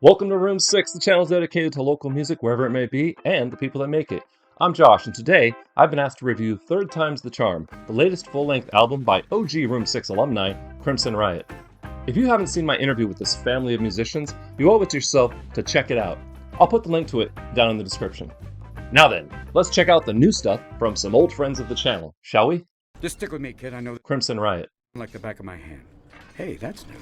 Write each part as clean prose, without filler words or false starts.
Welcome to Room 6, the channel dedicated to local music wherever it may be and the people that make it. I'm Josh, and today I've been asked to review Third Time's the Charm, the latest full-length album by OG Room 6 alumni, Crimson Riot. If you haven't seen my interview with this family of musicians, you owe it to yourself to check it out. I'll put the link to it down in the description. Now then, let's check out the new stuff from some old friends of the channel, shall we? Just stick with me, kid. I know Crimson Riot. like the back of my hand. Hey, that's new.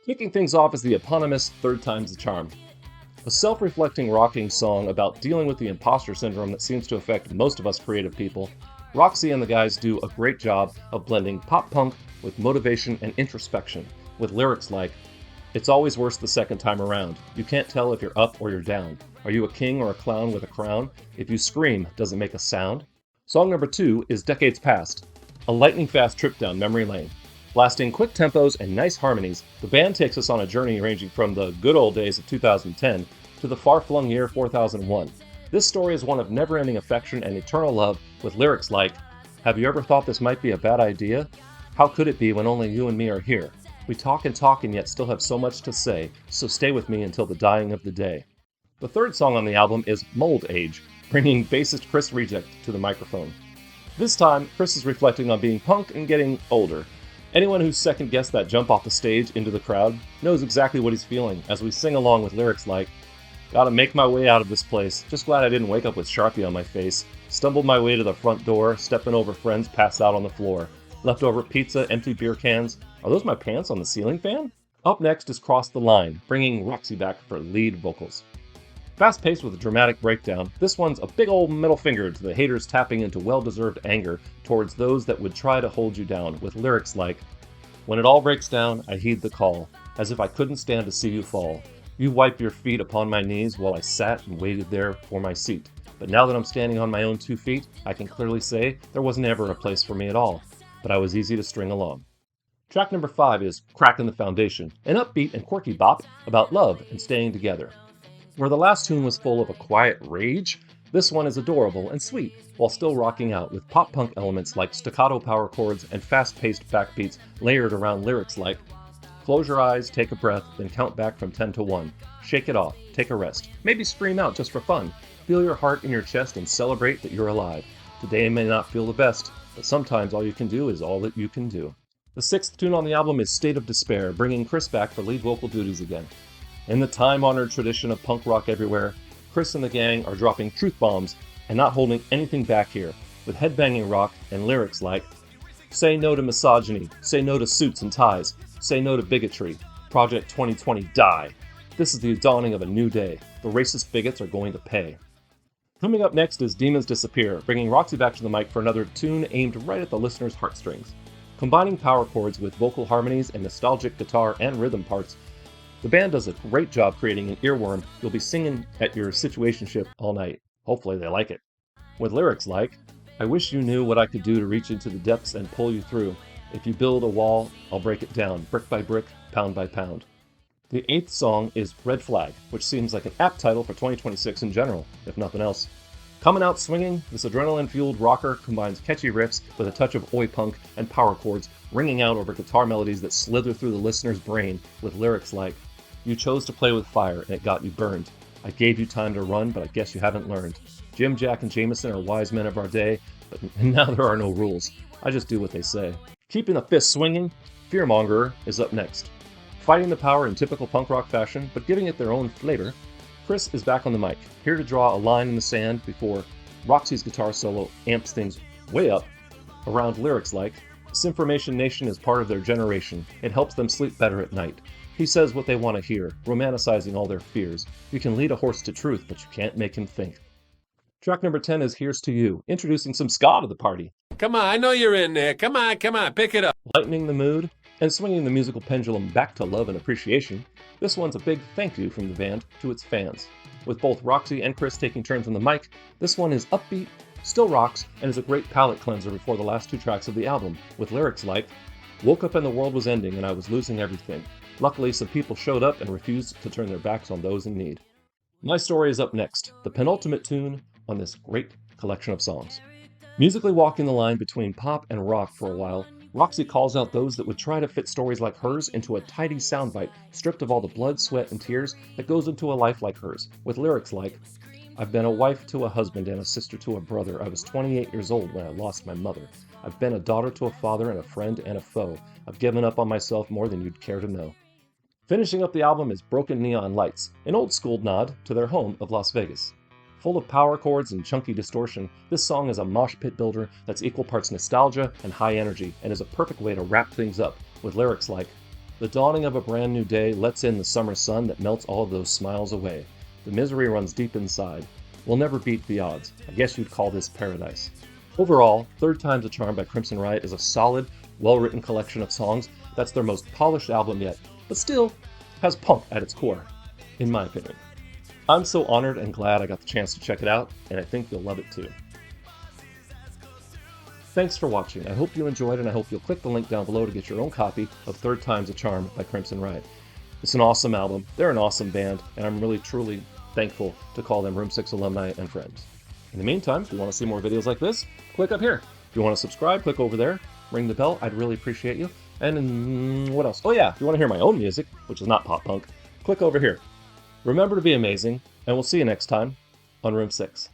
Kicking things off is the eponymous Third Time's the Charm. A self-reflecting rocking song about dealing with the imposter syndrome that seems to affect most of us creative people, Roxy and the guys do a great job of blending pop punk with motivation and introspection, with lyrics like, "It's always worse the second time around. You can't tell if you're up or you're down. Are you a king or a clown with a crown? If you scream, does it make a sound?" Song number 2 is Decades Past, a lightning-fast trip down memory lane. Blasting quick tempos and nice harmonies, the band takes us on a journey ranging from the good old days of 2010 to the far-flung year 4001. This story is one of never-ending affection and eternal love, with lyrics like, "Have you ever thought this might be a bad idea? How could it be when only you and me are here? We talk and yet still have so much to say, so stay with me until the dying of the day." The third song on the album is Mold Age, bringing bassist Chris Reject to the microphone. This time, Chris is reflecting on being punk and getting older. Anyone who's second-guessed that jump off the stage into the crowd knows exactly what he's feeling as we sing along with lyrics like, "Gotta make my way out of this place. Just glad I didn't wake up with Sharpie on my face. Stumbled my way to the front door, stepping over friends passed out on the floor. Leftover pizza, empty beer cans. Are those my pants on the ceiling fan?" Up next is Cross the Line, bringing Roxy back for lead vocals. Fast-paced with a dramatic breakdown, this one's a big old middle finger to the haters tapping into well-deserved anger towards those that would try to hold you down, with lyrics like, "When it all breaks down, I heed the call, as if I couldn't stand to see you fall. You wiped your feet upon my knees while I sat and waited there for my seat. But now that I'm standing on my own 2 feet, I can clearly say there wasn't ever a place for me at all, but I was easy to string along." Track number 5 is Crackin' the Foundation, an upbeat and quirky bop about love and staying together. Where the last tune was full of a quiet rage, this one is adorable and sweet, while still rocking out with pop-punk elements like staccato power chords and fast-paced backbeats layered around lyrics like, "Close your eyes, take a breath, then count back from 10 to 1. Shake it off, take a rest, maybe scream out just for fun. Feel your heart in your chest and celebrate that you're alive. Today may not feel the best, but sometimes all you can do is all that you can do." The 6th tune on the album is State of Despair, bringing Chris back for lead vocal duties again. In the time-honored tradition of punk rock everywhere, Chris and the gang are dropping truth bombs and not holding anything back here, with headbanging rock and lyrics like, "Say no to misogyny, say no to suits and ties, say no to bigotry, Project 2020 die. This is the dawning of a new day. The racist bigots are going to pay." Coming up next is Demons Disappear, bringing Roxy back to the mic for another tune aimed right at the listener's heartstrings. Combining power chords with vocal harmonies and nostalgic guitar and rhythm parts, the band does a great job creating an earworm you'll be singing at your situationship all night. Hopefully they like it. With lyrics like, "I wish you knew what I could do to reach into the depths and pull you through. If you build a wall, I'll break it down, brick by brick, pound by pound." The 8th song is Red Flag, which seems like an apt title for 2026 in general, if nothing else. Coming out swinging, this adrenaline-fueled rocker combines catchy riffs with a touch of oi punk and power chords ringing out over guitar melodies that slither through the listener's brain, with lyrics like, "You chose to play with fire and it got you burned. I gave you time to run, but I guess you haven't learned. Jim, Jack, and Jameson are wise men of our day, but now there are no rules. I just do what they say." Keeping the fist swinging, Fearmongerer is up next. Fighting the power in typical punk rock fashion, but giving it their own flavor, Chris is back on the mic, here to draw a line in the sand before Roxy's guitar solo amps things way up around lyrics like, "Sinformation Nation is part of their generation. It helps them sleep better at night. He says what they want to hear, romanticizing all their fears. You can lead a horse to truth, but you can't make him think." Track number 10 is Here's to You, introducing some ska to the party. Come on, I know you're in there. Come on, pick it up. Lightening the mood and swinging the musical pendulum back to love and appreciation, this one's a big thank you from the band to its fans. With both Roxy and Chris taking turns on the mic, this one is upbeat, still rocks, and is a great palate cleanser before the last 2 tracks of the album, with lyrics like, Woke up and the world was ending and I was losing everything. Luckily, some people showed up and refused to turn their backs on those in need. My story is up next, the penultimate tune on this great collection of songs. Musically walking the line between pop and rock for a while, Roxy calls out those that would try to fit stories like hers into a tidy soundbite stripped of all the blood, sweat, and tears that goes into a life like hers, with lyrics like, I've been a wife to a husband and a sister to a brother. I was 28 years old when I lost my mother. I've been a daughter to a father and a friend and a foe. I've given up on myself more than you'd care to know. Finishing up the album is Broken Neon Lights, an old-school nod to their home of Las Vegas. Full of power chords and chunky distortion, this song is a mosh pit builder that's equal parts nostalgia and high energy, and is a perfect way to wrap things up, with lyrics like, The dawning of a brand new day lets in the summer sun that melts all of those smiles away. The misery runs deep inside. We'll never beat the odds. I guess you'd call this paradise. Overall, Third Time's a Charm by Crimson Riot is a solid, well-written collection of songs that's their most polished album yet, but still has punk at its core, in my opinion. I'm so honored and glad I got the chance to check it out, and I think you'll love it too. Thanks for watching. I hope you enjoyed, and I hope you'll click the link down below to get your own copy of Third Time's a Charm by Crimson Riot. It's an awesome album, they're an awesome band, and I'm really truly thankful to call them Room 6 alumni and friends. In the meantime, if you want to see more videos like this, click up here. If you want to subscribe, click over there, ring the bell, I'd really appreciate you. And what else? Oh yeah, if you want to hear my own music, which is not pop punk, click over here. Remember to be amazing, and we'll see you next time on Room 6.